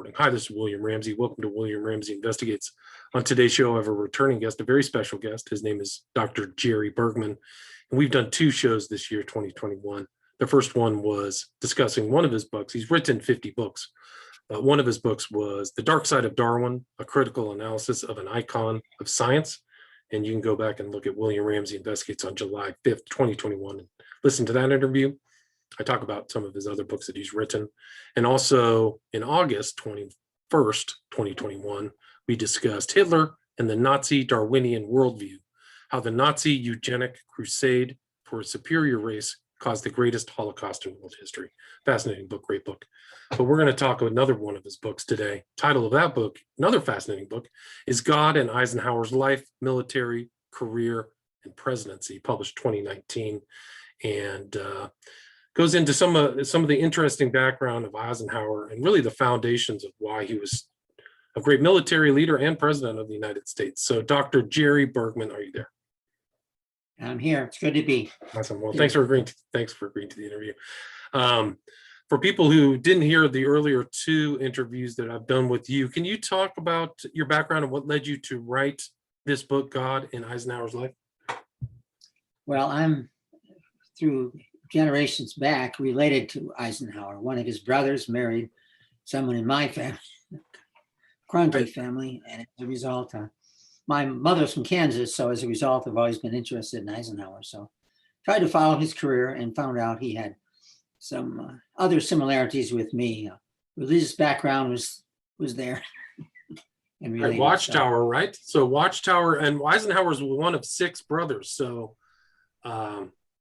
recording. Hi, this is William Ramsey. Welcome to William Ramsey Investigates. On today's show, I have a returning guest, a very special guest. His name is Dr. Jerry Bergman. And we've done two shows this year, 2021. The first one was discussing one of his books. He's written 50 books. One of his books was The Dark Side of Darwin, a critical analysis of an icon of science. And you can go back and look at William Ramsey Investigates on July 5th, 2021, and listen to that interview. I talk about some of his other books that he's written. And also in August 21st, 2021, we discussed Hitler and the Nazi Darwinian worldview, how the Nazi eugenic crusade for a superior race caused the greatest Holocaust in world history. Fascinating book, great book. But we're going to talk about another one of his books today. Title of that book, another fascinating book, is God and Eisenhower's Life, Military, Career, and Presidency, published 2019. And goes into some of the interesting background of Eisenhower and really the foundations of why he was a great military leader and president of the United States. So Dr. Jerry Bergman, are you there? I'm here. It's good to be. Awesome. Well, thanks for agreeing to the interview. For people who didn't hear the earlier two interviews that I've done with you, can you talk about your background and what led you to write this book, God in Eisenhower's Life? Well, I'm through generations back related to Eisenhower. One of his brothers married someone in my family, Kroenke family, and as a result, my mother's from Kansas, so as a result, I've always been interested in Eisenhower. So tried to follow his career and found out he had some other similarities with me. Religious background was there. And related, Watchtower, right? So Watchtower, and Eisenhower's one of six brothers. So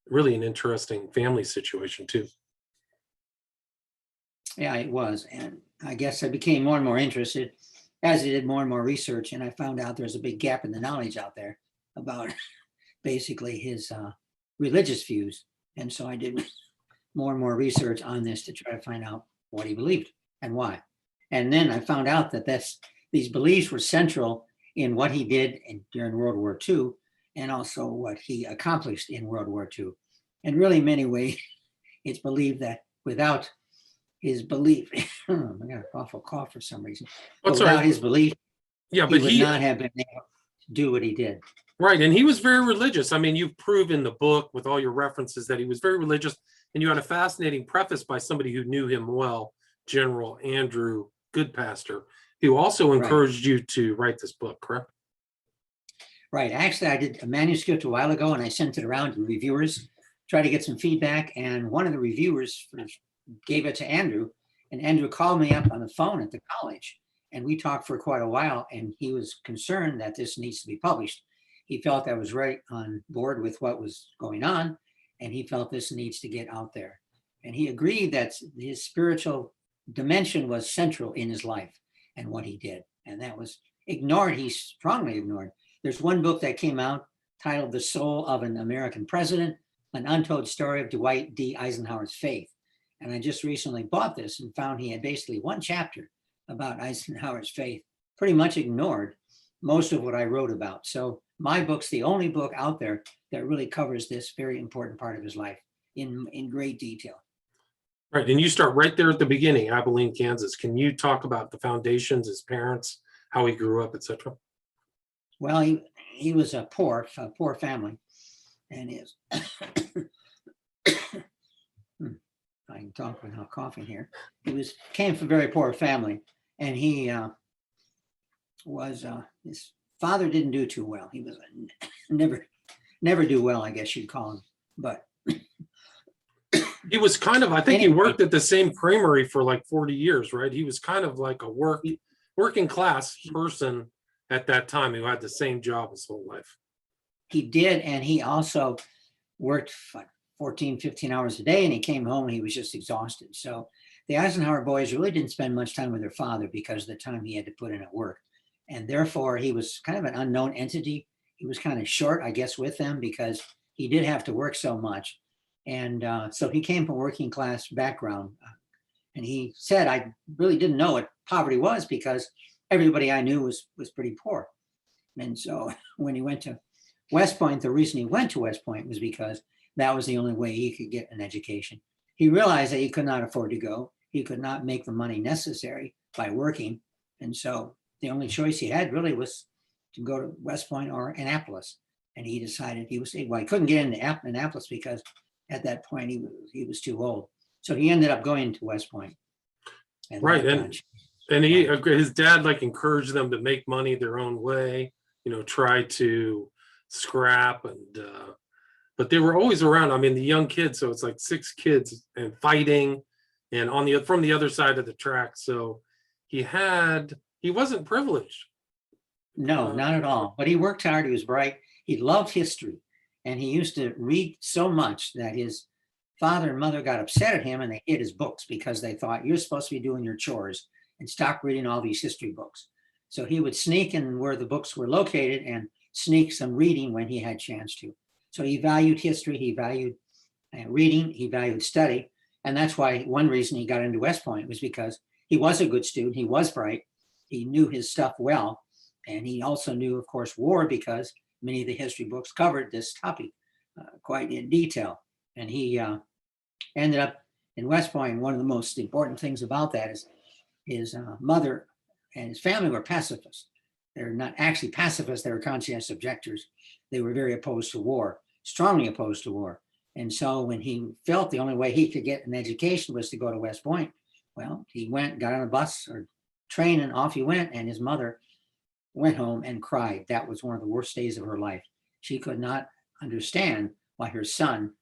really an interesting family situation too. Yeah, it was. And I guess I became more and more interested as I did more and more research, and I found out there's a big gap in the knowledge out there about basically his religious views. And so I did more and more research on this to try to find out what he believed and why. And then I found out that these beliefs were central in what he did during World War II, and also what he accomplished in World War II. And really, in many ways, it's believed that without his belief, I got an awful cough for some reason. Without his belief, he would not have been able to do what he did. Right, and he was very religious. I mean, you've proved in the book with all your references that he was very religious, and you had a fascinating preface by somebody who knew him well, General Andrew Goodpaster, who also encouraged you to write this book, correct? Right. Actually, I did a manuscript a while ago and I sent it around to reviewers, tried to get some feedback. And one of the reviewers gave it to Andrew, and Andrew called me up on the phone at the college. And we talked for quite a while, and he was concerned that this needs to be published. He felt I was right on board with what was going on, and he felt this needs to get out there. And he agreed that his spiritual dimension was central in his life and what he did. And that was ignored. He strongly ignored. There's one book that came out titled The Soul of an American President, an untold story of Dwight D. Eisenhower's faith. And I just recently bought this and found he had basically one chapter about Eisenhower's faith, pretty much ignored most of what I wrote about. So my book's the only book out there that really covers this very important part of his life in great detail. Right, and you start right there at the beginning, Abilene, Kansas. Can you talk about the foundations, his parents, how he grew up, etc.? Well, he was a poor family, and his I can talk without coughing here. Came from a very poor family, and he his father didn't do too well. He was never do well, I guess you'd call him. But he was kind of, I think he worked at the same creamery for like 40 years, right? He was kind of like a working class person at that time who had the same job his whole life. He did, and he also worked 14, 15 hours a day, and he came home and he was just exhausted. So the Eisenhower boys really didn't spend much time with their father because of the time he had to put in at work. And therefore, he was kind of an unknown entity. He was kind of short, I guess, with them because he did have to work so much. And so he came from a working class background. And he said, I really didn't know what poverty was because everybody I knew was pretty poor. And so when he went to West Point, the reason he went to West Point was because that was the only way he could get an education. He realized that he could not afford to go. He could not make the money necessary by working. And so the only choice he had really was to go to West Point or Annapolis. And he decided he couldn't get into Annapolis because at that point he was too old. So he ended up going to West Point. Right. And his dad like encouraged them to make money their own way, try to scrap but they were always around. I mean, the young kids, so it's like 6 kids and fighting and from the other side of the track. So he wasn't privileged. No, not at all. But he worked hard. He was bright. He loved history. And he used to read so much that his father and mother got upset at him and they hid his books because they thought, you're supposed to be doing your chores and stop reading all these history books. So he would sneak in where the books were located and sneak some reading when he had a chance to. So he valued history, he valued reading, he valued study. And that's why one reason he got into West Point was because he was a good student, he was bright, he knew his stuff well. And he also knew, of course, war because many of the history books covered this topic quite in detail. And he ended up in West Point. And one of the most important things about that is his mother and his family were pacifists. They're not actually pacifists, they were conscientious objectors. They were very opposed to war, strongly opposed to war. And so when he felt the only way he could get an education was to go to West Point, well, he went, got on a bus or train and off he went. And his mother went home and cried. That was one of the worst days of her life. She could not understand why her son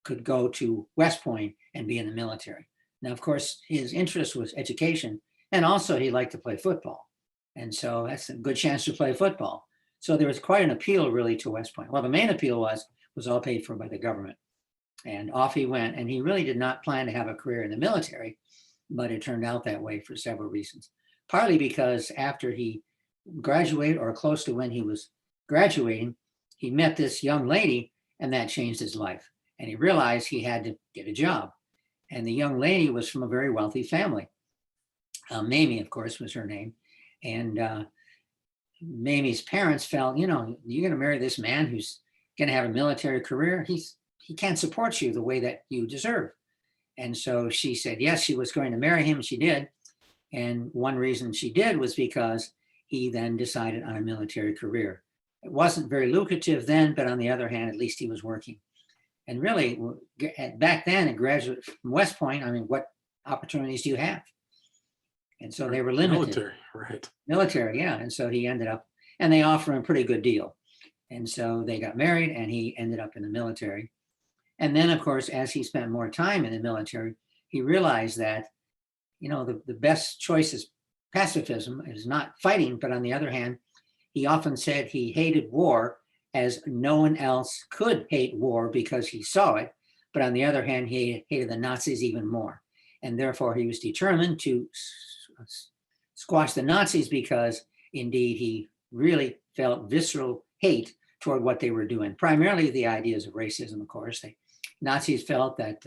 could go to West Point and be in the military. Now, of course, his interest was education, and also he liked to play football. And so that's a good chance to play football. So there was quite an appeal really to West Point. Well, the main appeal was all paid for by the government. And off he went. And he really did not plan to have a career in the military, but it turned out that way for several reasons. Partly because after he graduated, or close to when he was graduating, he met this young lady, and that changed his life. And he realized he had to get a job. And the young lady was from a very wealthy family. Mamie, of course, was her name. And Mamie's parents felt, you're going to marry this man who's going to have a military career. He can't support you the way that you deserve. And so she said, yes, she was going to marry him. She did. And one reason she did was because he then decided on a military career. It wasn't very lucrative then, but on the other hand, at least he was working. And really, back then, a graduate from West Point, I mean, what opportunities do you have? And so they were limited. Military, right. Military, yeah. And so he ended up, and they offered him a pretty good deal. And so they got married and he ended up in the military. And then, of course, as he spent more time in the military, he realized that, the best choice is pacifism, is not fighting. But on the other hand, he often said he hated war as no one else could hate war because he saw it. But on the other hand, he hated the Nazis even more. And therefore, he was determined to squash the Nazis because, indeed, he really felt visceral hate toward what they were doing, primarily the ideas of racism, of course. The Nazis felt that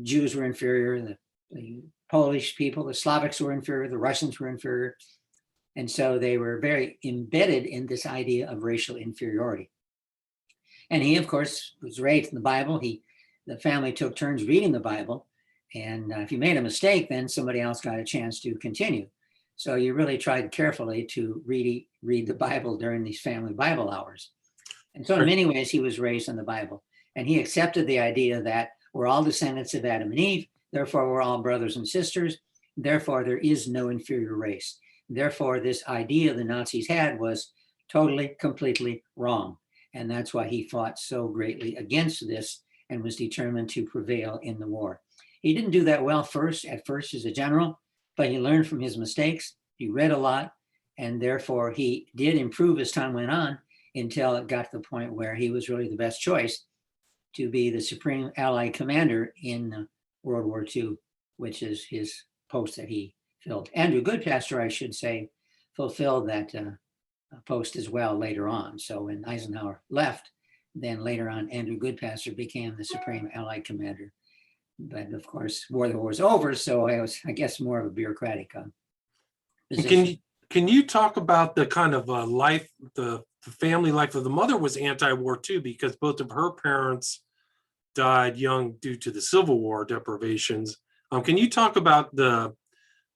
Jews were inferior, the Polish people, the Slavics were inferior, the Russians were inferior. And so they were very embedded in this idea of racial inferiority. And he, of course, was raised in the Bible. The family took turns reading the Bible. And if you made a mistake, then somebody else got a chance to continue. So you really tried carefully to read the Bible during these family Bible hours. And so in many ways, he was raised in the Bible. And he accepted the idea that we're all descendants of Adam and Eve. Therefore, we're all brothers and sisters. Therefore, there is no inferior race. Therefore, this idea the Nazis had was totally, completely wrong. And that's why he fought so greatly against this and was determined to prevail in the war. He didn't do that well at first as a general, but he learned from his mistakes. He read a lot, and therefore he did improve as time went on until it got to the point where he was really the best choice to be the Supreme Allied Commander in World War II, which is his post that he filled. Andrew Goodpaster, I should say, fulfilled that post as well later on. So when Eisenhower left, then later on, Andrew Goodpaster became the Supreme Allied Commander. But of course, the war was over, so I was, I guess, more of a bureaucratic position. Can you talk about the kind of life, the family life of the mother was anti-war too, because both of her parents died young due to the Civil War deprivations. Can you talk about the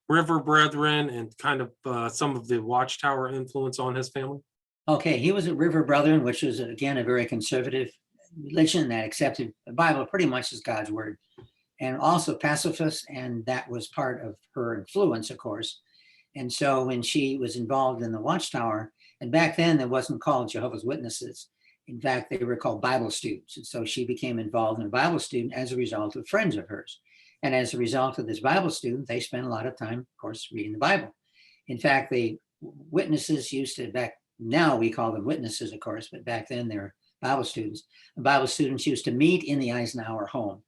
River Brethren and kind of some of the Watchtower influence on his family? Okay, he was a River Brethren, which is, again, a very conservative religion that accepted the Bible pretty much as God's word, and also pacifist, and that was part of her influence, of course. And so when she was involved in the Watchtower, and back then it wasn't called Jehovah's Witnesses. In fact, they were called Bible students. And so she became involved in a Bible student as a result of friends of hers. And as a result of this Bible student, they spent a lot of time, of course, reading the Bible. In fact, the witnesses used to, back now we call them witnesses, of course, but back then they were Bible students. The Bible students used to meet in the Eisenhower home.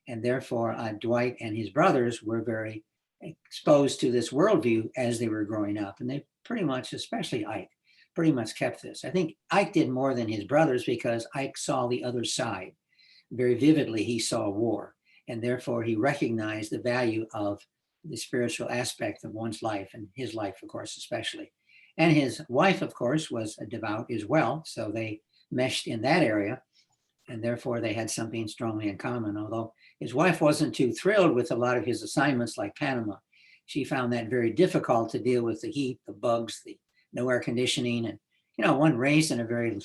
And therefore, Dwight and his brothers were very exposed to this worldview as they were growing up. And they pretty much, especially Ike, pretty much kept this. I think Ike did more than his brothers because Ike saw the other side. Very vividly, he saw war. And therefore, he recognized the value of the spiritual aspect of one's life, and his life, of course, especially. And his wife, of course, was a devout as well. So they meshed in that area. And therefore, they had something strongly in common, although his wife wasn't too thrilled with a lot of his assignments like Panama. She found that very difficult to deal with the heat, the bugs, the no air conditioning, and, one raised in a very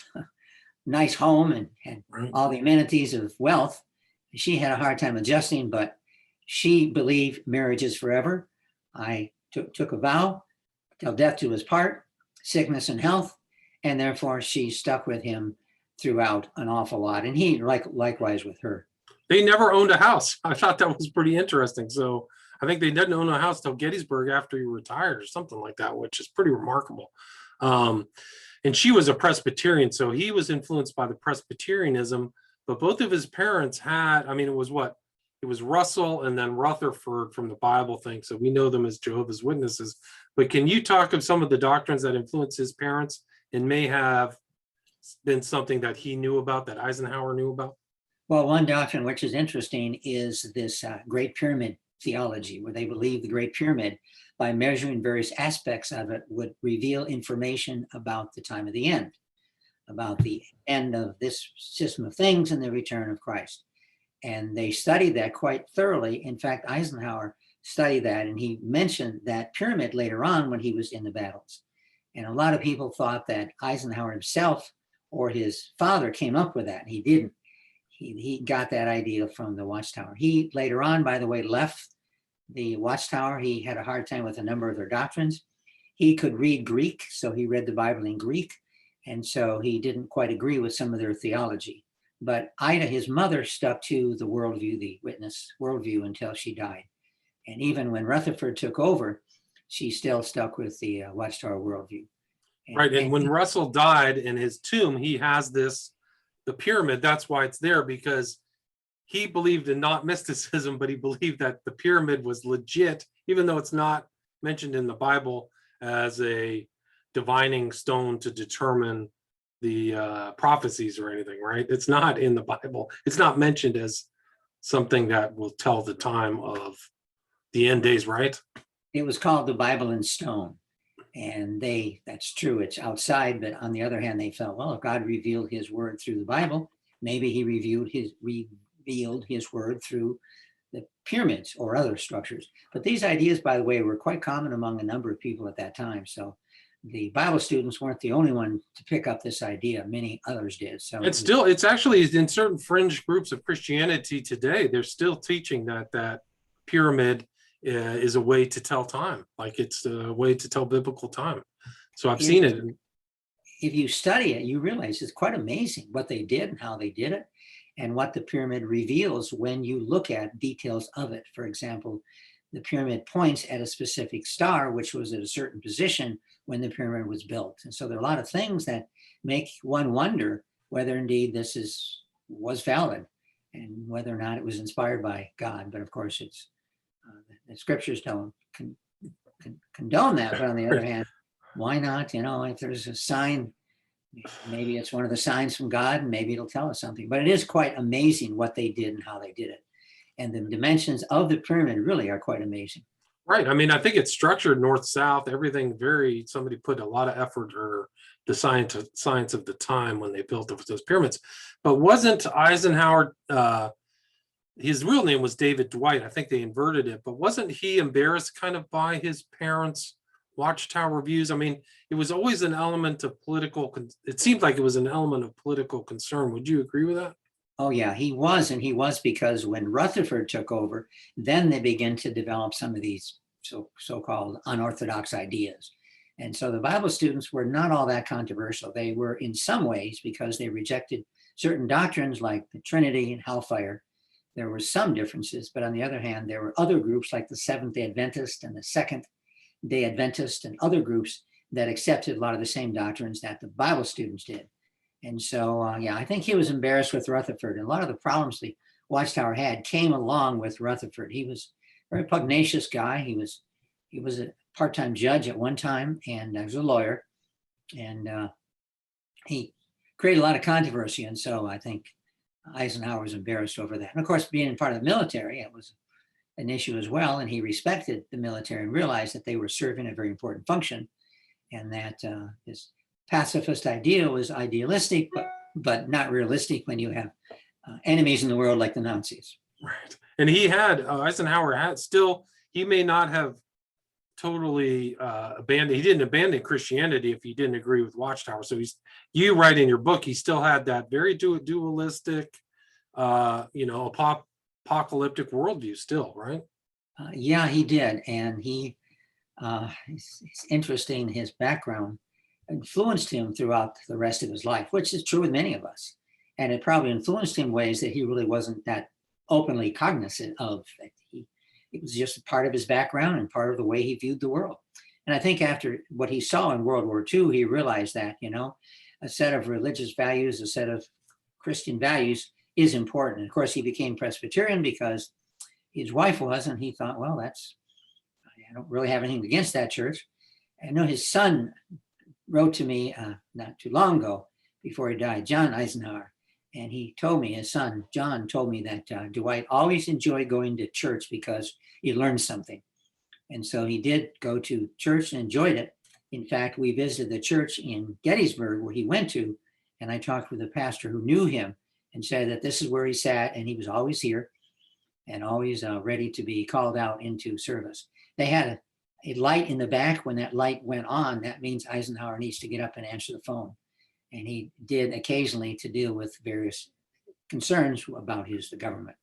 nice home and had all the amenities of wealth. She had a hard time adjusting, but she believed marriage is forever. I took a vow till death do us part, sickness and health, and therefore she stuck with him throughout an awful lot. And he likewise with her. They never owned a house. I thought that was pretty interesting. So I think they didn't own a house till Gettysburg after he retired or something like that, which is pretty remarkable. And she was a Presbyterian, so he was influenced by the Presbyterianism, but both of his parents had, it was Russell and then Rutherford from the Bible thing. So we know them as Jehovah's Witnesses. But can you talk of some of the doctrines that influenced his parents and may have been something that he knew about, that Eisenhower knew about? Well, one doctrine which is interesting is this Great Pyramid theology, where they believe the Great Pyramid, by measuring various aspects of it, would reveal information about the time of the end, about the end of this system of things and the return of Christ. And they studied that quite thoroughly. In fact, Eisenhower studied that, and he mentioned that pyramid later on when he was in the battles. And a lot of people thought that Eisenhower himself or his father came up with that. He didn't. He got that idea from the Watchtower. He later on, by the way, left the Watchtower. He had a hard time with a number of their doctrines. He could read Greek, so he read the Bible in Greek. And so he didn't quite agree with some of their theology. But Ida, his mother, stuck to the worldview, the witness worldview, until she died. And even when Rutherford took over, she still stuck with the Watchtower worldview. And when Russell died, in his tomb, he has the pyramid. That's why it's there, because he believed in not mysticism, but he believed that the pyramid was legit, even though it's not mentioned in the Bible as a divining stone to determine the prophecies or anything, right? It's not in the Bible. It's not mentioned as something that will tell the time of the end days, right? It was called the Bible in stone. And that's true, it's outside, but on the other hand, they felt, well, if God revealed his word through the Bible, maybe he revealed his word through the pyramids or other structures. But these ideas, by the way, were quite common among a number of people at that time. So the Bible students weren't the only one to pick up this idea. Many others did. So it's actually in certain fringe groups of Christianity today, they're still teaching that pyramid is a way to tell time, like it's a way to tell biblical time. So I've seen it. If you study it, you realize it's quite amazing what they did and how they did it, and what the pyramid reveals when you look at details of it. For example, the pyramid points at a specific star, which was at a certain position when the pyramid was built. And so there are a lot of things that make one wonder whether indeed this was valid and whether or not it was inspired by God. But of course, it's the scriptures don't condone that. But on the other hand, why not? If there's a sign, maybe it's one of the signs from God, and maybe it'll tell us something. But it is quite amazing what they did and how they did it. And the dimensions of the pyramid really are quite amazing. Right. I think it's structured north-south, everything somebody put a lot of effort, or the science of the time when they built those pyramids. But wasn't Eisenhower his real name was David Dwight. I think they inverted it, but wasn't he embarrassed kind of by his parents' Watchtower views? I mean, it was always an element of it seemed like it was an element of political concern. Would you agree with that? Oh, yeah, he was. And he was because when Rutherford took over, then they began to develop some of these so-called unorthodox ideas. And so the Bible students were not all that controversial. They were in some ways because they rejected certain doctrines like the Trinity and hellfire. There were some differences, but on the other hand, there were other groups like the Seventh-day Adventist and the Second-day Adventist and other groups that accepted a lot of the same doctrines that the Bible students did. And so, yeah, I think he was embarrassed with Rutherford. And a lot of the problems the Watchtower had came along with Rutherford. He was a very pugnacious guy. He was a part-time judge at one time, and he was a lawyer. And he created a lot of controversy. And so I think Eisenhower was embarrassed over that. And of course, being part of the military, it was an issue as well. And he respected the military and realized that they were serving a very important function, and that his pacifist idea was idealistic, but not realistic when you have enemies in the world like the Nazis. Right. And Eisenhower had still, he may not have totally he didn't abandon Christianity if he didn't agree with Watchtower. So you write in your book, he still had that very dualistic, apocalyptic worldview still, right? Yeah, he did. And it's interesting, his background influenced him throughout the rest of his life, which is true with many of us. And it probably influenced him in ways that he really wasn't that openly cognizant of. It was just part of his background and part of the way he viewed the world. And I think after what he saw in World War II, he realized that, a set of religious values, a set of Christian values is important. And of course, he became Presbyterian because his wife was, and he thought, well, I don't really have anything against that church. I know his son wrote to me not too long ago before he died, John Eisenhower. And he told me, his son, John, told me that Dwight always enjoyed going to church because he learned something. And so he did go to church and enjoyed it. In fact, we visited the church in Gettysburg where he went to, and I talked with a pastor who knew him and said that this is where he sat, and he was always here and always ready to be called out into service. They had a light in the back. When that light went on, that means Eisenhower needs to get up and answer the phone. And he did occasionally to deal with various concerns about the government.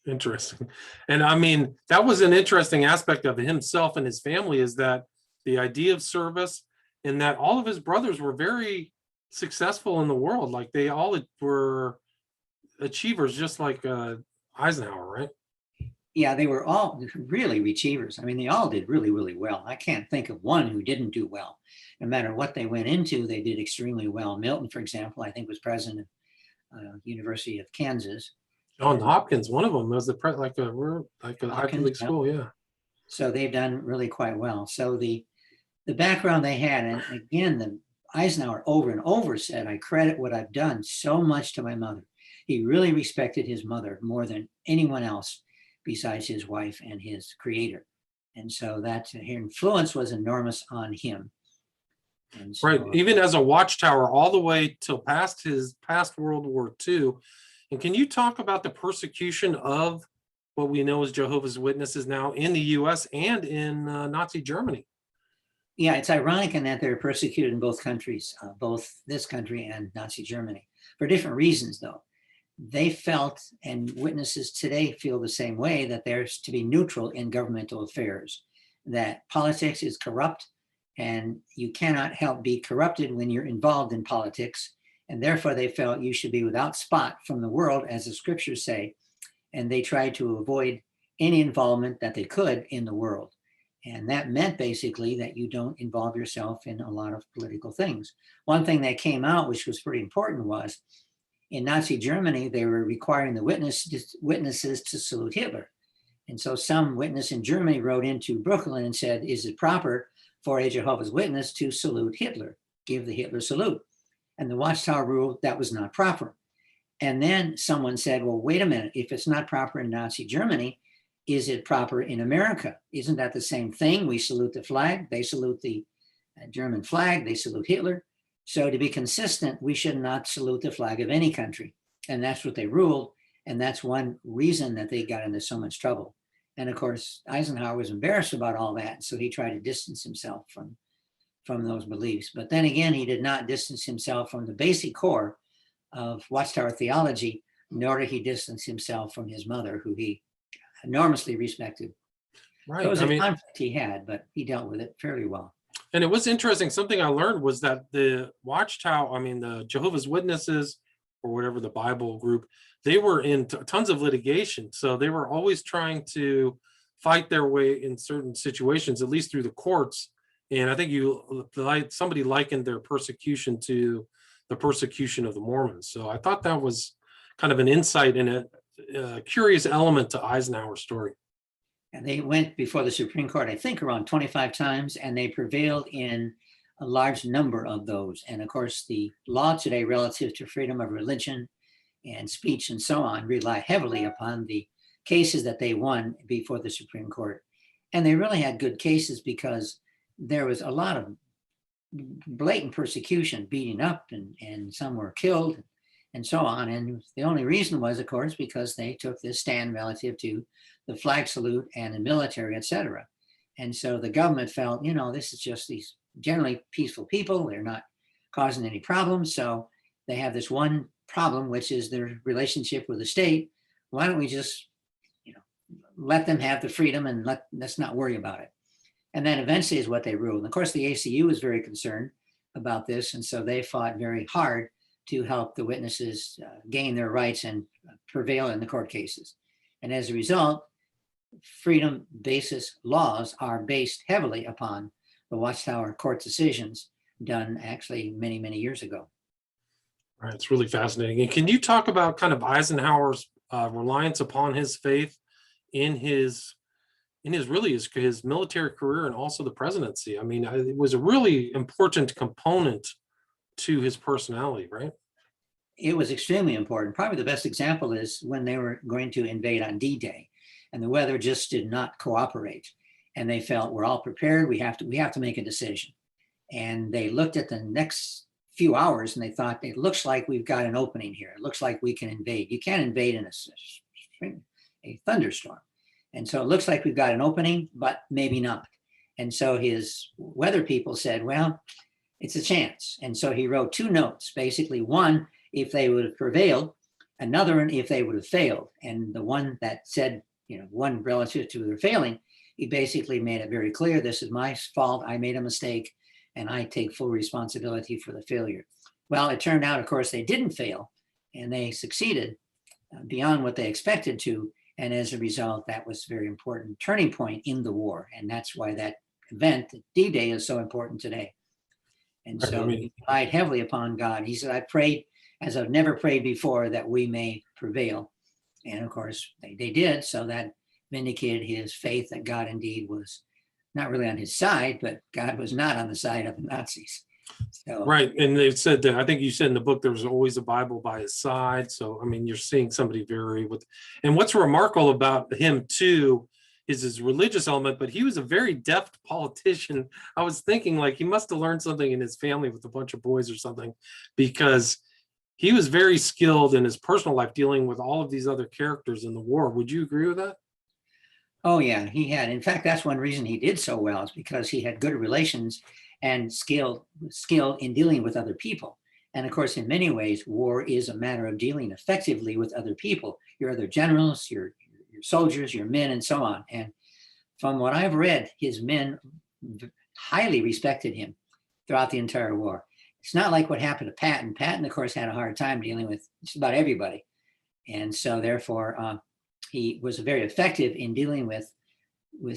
Interesting. And I mean, that was an interesting aspect of himself and his family, is that the idea of service, and that all of his brothers were very successful in the world. Like they all were achievers, just like Eisenhower, right? Yeah, they were all really achievers. I mean, they all did really, really well. I can't think of one who didn't do well. No matter what they went into, they did extremely well. Milton, for example, I think was president of University of Kansas. Johns Hopkins, one of them was like a Ivy League school, yeah. So they've done really quite well. So the background they had, and again, the Eisenhower over and over said, I credit what I've done so much to my mother. He really respected his mother more than anyone else besides his wife and his creator. And so that influence was enormous on him. And so, right. Even as a Watchtower all the way till past World War II. And can you talk about the persecution of what we know as Jehovah's Witnesses now in the US and in Nazi Germany? Yeah, it's ironic in that they're persecuted in both countries, both this country and Nazi Germany, for different reasons, though. They felt, and witnesses today feel the same way, that they're to be neutral in governmental affairs, that politics is corrupt, and you cannot help be corrupted when you're involved in politics. And therefore, they felt you should be without spot from the world, as the scriptures say. And they tried to avoid any involvement that they could in the world. And that meant basically that you don't involve yourself in a lot of political things. One thing that came out, which was pretty important, was in Nazi Germany, they were requiring the witnesses to salute Hitler. And so some witness in Germany wrote into Brooklyn and said, is it proper for a Jehovah's Witness to salute Hitler, give the Hitler salute? And the Watchtower ruled that was not proper. And then someone said, well, wait a minute, if it's not proper in Nazi Germany, is it proper in America? Isn't that the same thing? We salute the flag, they salute the German flag, they salute Hitler. So to be consistent, we should not salute the flag of any country. And that's what they ruled. And that's one reason that they got into so much trouble. And of course, Eisenhower was embarrassed about all that. So he tried to distance himself from those beliefs. But then again, he did not distance himself from the basic core of Watchtower theology, nor did he distance himself from his mother, who he enormously respected. Right. So it was a conflict he had, but he dealt with it fairly well. And it was interesting. Something I learned was that the Watchtower, the Jehovah's Witnesses or whatever the Bible group, they were in tons of litigation. So they were always trying to fight their way in certain situations, at least through the courts. And I think somebody likened their persecution to the persecution of the Mormons. So I thought that was kind of an insight and a curious element to Eisenhower's story. And they went before the Supreme Court, I think around 25 times, and they prevailed in a large number of those. And of course, the law today relative to freedom of religion and speech and so on rely heavily upon the cases that they won before the Supreme Court. And they really had good cases because there was a lot of blatant persecution, beating up, and some were killed and so on. And the only reason was, of course, because they took this stand relative to the flag salute and the military, et cetera. And so the government felt, this is just these generally peaceful people. They're not causing any problems. So they have this one problem, which is their relationship with the state. Why don't we just, let them have the freedom and let's not worry about it. And then eventually is what they ruled. And of course, the ACU was very concerned about this. And so they fought very hard to help the witnesses gain their rights and prevail in the court cases. And as a result, freedom basis laws are based heavily upon the Watchtower court decisions done actually many, many years ago. Right, it's really fascinating. And can you talk about kind of Eisenhower's reliance upon his faith in his military career and also the presidency? It was a really important component to his personality, right? It was extremely important. Probably the best example is when they were going to invade on D-Day, and the weather just did not cooperate. And they felt, we're all prepared. We have to make a decision. And they looked at the next few hours and they thought, it looks like we've got an opening here. It looks like we can invade. You can't invade in a thunderstorm. And so it looks like we've got an opening, but maybe not. And so his weather people said, well, it's a chance. And so he wrote two notes, basically one, if they would have prevailed, another one, if they would have failed. And the one that said, one relative to their failing, he basically made it very clear, this is my fault, I made a mistake, and I take full responsibility for the failure. Well, it turned out, of course, they didn't fail, and they succeeded beyond what they expected to. And as a result, that was a very important turning point in the war. And that's why that event, D-Day, is so important today. And so he relied heavily upon God. He said, I prayed as I've never prayed before that we may prevail. And of course, they did. So that vindicated his faith that God indeed was not really on his side, but God was not on the side of the Nazis. So, right. And they said that, I think you said in the book, there was always a Bible by his side. So, you're seeing somebody and what's remarkable about him too, is his religious element, but he was a very deft politician. I was thinking he must have learned something in his family with a bunch of boys or something, because he was very skilled in his personal life dealing with all of these other characters in the war. Would you agree with that? Oh yeah, he had. In fact, that's one reason he did so well, is because he had good relations and skill in dealing with other people. And of course, in many ways, war is a matter of dealing effectively with other people, your other generals, your soldiers, your men, and so on. And from what I've read, his men highly respected him throughout the entire war. It's not like what happened to Patton. Patton, of course, had a hard time dealing with just about everybody. And so therefore, he was very effective in dealing with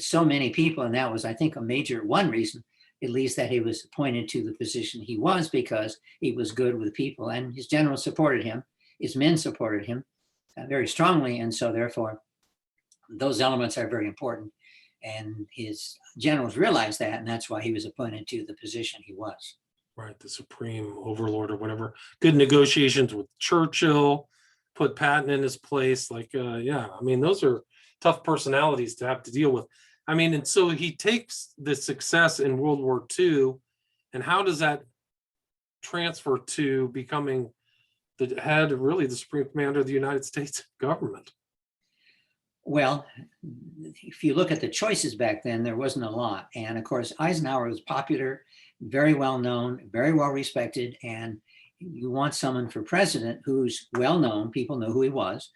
so many people. And that was, I think, a major one reason, at least, that he was appointed to the position he was, because he was good with people. And his generals supported him. His men supported him very strongly. And so therefore, those elements are very important. And his generals realized that, and that's why he was appointed to the position he was. Right, the supreme overlord or whatever. Good negotiations with Churchill, put Patton in his place. Those are tough personalities to have to deal with. And so he takes the success in World War II, and how does that transfer to becoming the head, really the supreme commander of the United States government. Well, if you look at the choices back then, there wasn't a lot. And of course, Eisenhower was popular, very well known, very well respected. And you want someone for president who's well known, people know who he was,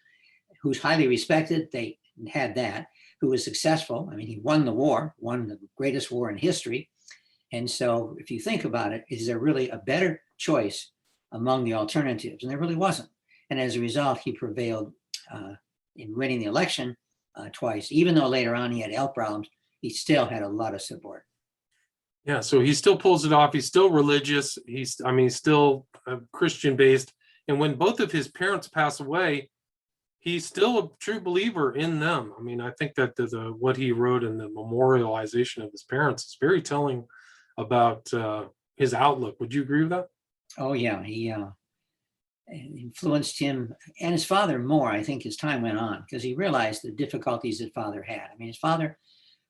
who's highly respected. They had that, who was successful. I mean, he won the war, won the greatest war in history. And so if you think about it, is there really a better choice among the alternatives? And there really wasn't. And as a result, he prevailed in winning the election twice. Even though later on he had health problems, he still had a lot of support. Yeah, so he still pulls it off. He's still religious. He's still Christian based. And when both of his parents pass away, he's still a true believer in them. I mean, I think that what he wrote in the memorialization of his parents is very telling about his outlook. Would you agree with that? Oh yeah, he influenced him and his father more, I think, as time went on, because he realized the difficulties that father had. I mean, his father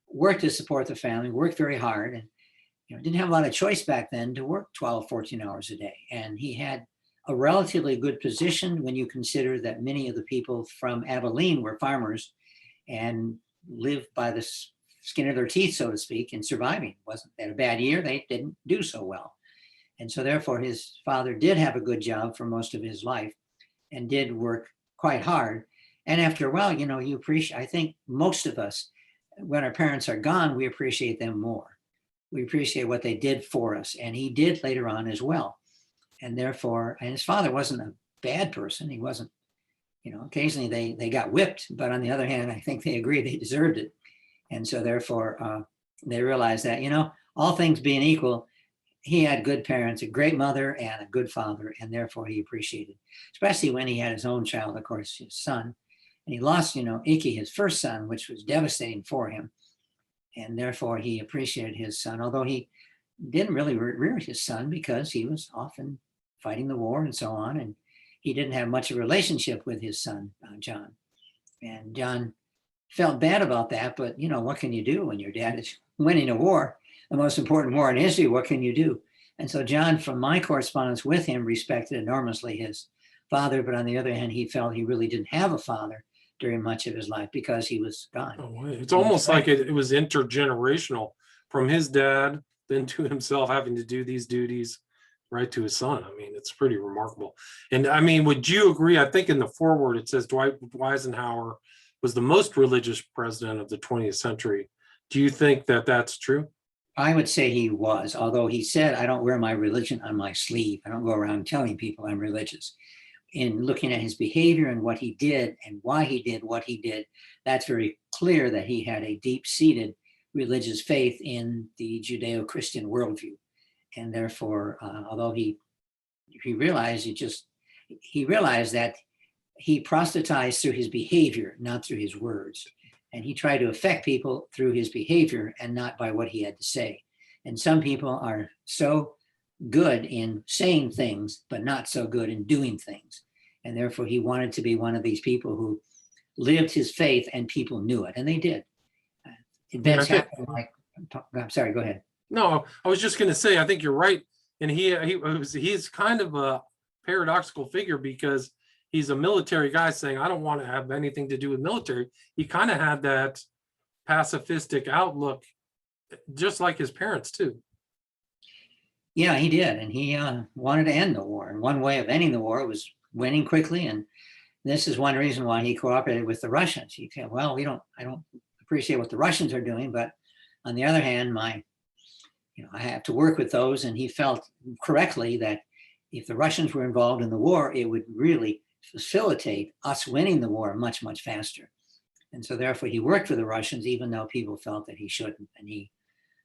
worked to support the family, worked very hard, and didn't have a lot of choice back then to work 12, 14 hours a day. And he had a relatively good position when you consider that many of the people from Abilene were farmers and lived by the skin of their teeth, so to speak, and surviving. Wasn't that a bad year? They didn't do so well. And so therefore his father did have a good job for most of his life and did work quite hard. And after a while, you appreciate, I think most of us, when our parents are gone, we appreciate them more. We appreciate what they did for us. And he did later on as well. And therefore, and his father wasn't a bad person. He wasn't, occasionally they got whipped, but on the other hand, I think they agreed they deserved it. And so therefore they realized that, all things being equal, he had good parents, a great mother and a good father, and therefore he appreciated, especially when he had his own child, of course, his son. And he lost, Iki, his first son, which was devastating for him. And therefore he appreciated his son, although he didn't really rear his son because he was often fighting the war and so on. And he didn't have much of a relationship with his son, John. And John felt bad about that, but what can you do when your dad is winning a war? The most important war in history, what can you do? And so John, from my correspondence with him, respected enormously his father, but on the other hand, he felt he really didn't have a father during much of his life because he was gone. Oh, it's almost like it was intergenerational from his dad, then to himself having to do these duties, right, to his son. I mean, it's pretty remarkable. And I mean, would you agree? I think in the foreword, it says Dwight Eisenhower was the most religious president of the 20th century. Do you think that that's true? I would say he was, although he said, I don't wear my religion on my sleeve. I don't go around telling people I'm religious. In looking at his behavior and what he did and why he did what he did, that's very clear that he had a deep-seated religious faith in the Judeo-Christian worldview. And therefore, although he realized that he proselytized through his behavior, not through his words. And he tried to affect people through his behavior and not by what he had to say. And some people are so good in saying things, but not so good in doing things. And therefore, he wanted to be one of these people who lived his faith and people knew it. And they did. Events happened like, I'm sorry, go ahead. No, I was just going to say, I think you're right. And he's kind of a paradoxical figure because he's a military guy saying, I don't want to have anything to do with military. He kind of had that pacifistic outlook, just like his parents too. Yeah, he did. And he wanted to end the war. And one way of ending the war was winning quickly. And this is one reason why he cooperated with the Russians. He said, well, I don't appreciate what the Russians are doing, but on the other hand, I have to work with those. And he felt correctly that if the Russians were involved in the war, it would really facilitate us winning the war much, much faster. And so therefore he worked for the Russians, even though people felt that he shouldn't.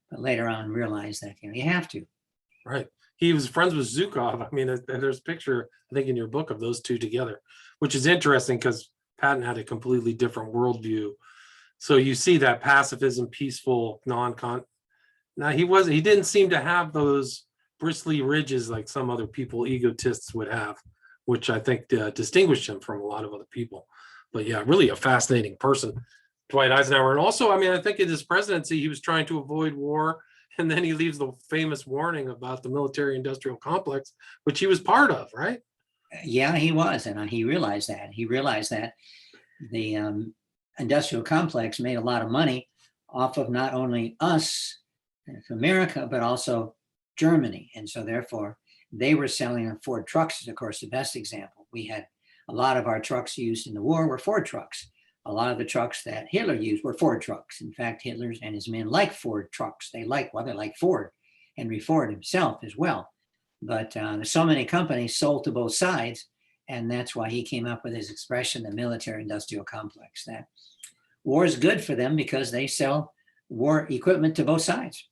But later on realized that, you have to. Right. He was friends with Zhukov. I mean, there's a picture, I think, in your book of those two together, which is interesting because Patton had a completely different worldview. So you see that pacifism, peaceful, Now he didn't seem to have those bristly ridges like some other people, egotists, would have, which I think distinguished him from a lot of other people. But yeah, really a fascinating person, Dwight Eisenhower. And also, I mean, I think in his presidency, he was trying to avoid war. And then he leaves the famous warning about the military industrial complex, which he was part of, right? Yeah, he was, and he realized that. He realized that the industrial complex made a lot of money off of not only us, America, but also Germany. And so therefore, they were selling Ford trucks is, of course, the best example. We had a lot of our trucks used in the war were Ford trucks. A lot of the trucks that Hitler used were Ford trucks. In fact, Hitler and his men like Ford trucks. They like Ford, Henry Ford himself as well. But so many companies sold to both sides. And that's why he came up with his expression, the military industrial complex, that war is good for them because they sell war equipment to both sides.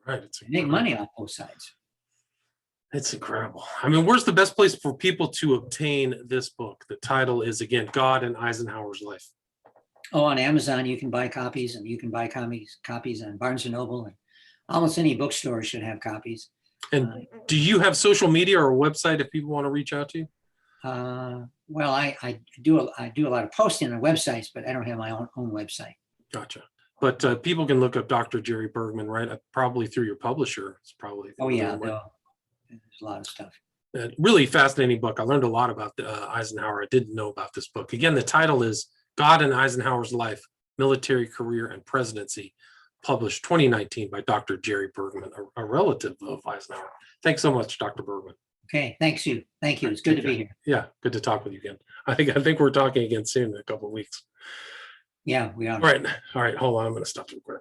Right. It's They make money off both sides. It's incredible. I mean, where's the best place for people to obtain this book? The title is, again, God and Eisenhower's Life. Oh, on Amazon, you can buy copies, and you can buy copies on Barnes & Noble, and almost any bookstore should have copies. And do you have social media or a website if people want to reach out to you? Well, I do a lot of posting on websites, but I don't have my own website. Gotcha. But people can look up Dr. Jerry Bergman, right? Probably through your publisher. It's probably. Oh yeah, there's a lot of stuff. Really fascinating book. I learned a lot about Eisenhower. I didn't know about this book. Again, the title is God and Eisenhower's Life, Military Career and Presidency, published 2019 by Dr. Jerry Bergman, a relative of Eisenhower. Thanks so much, Dr. Bergman. Okay, thanks you. Thank you. It's good to be here. Yeah, good to talk with you again. I think we're talking again soon in a couple of weeks. Yeah, we are. All right. Hold on. I'm going to stop real quick.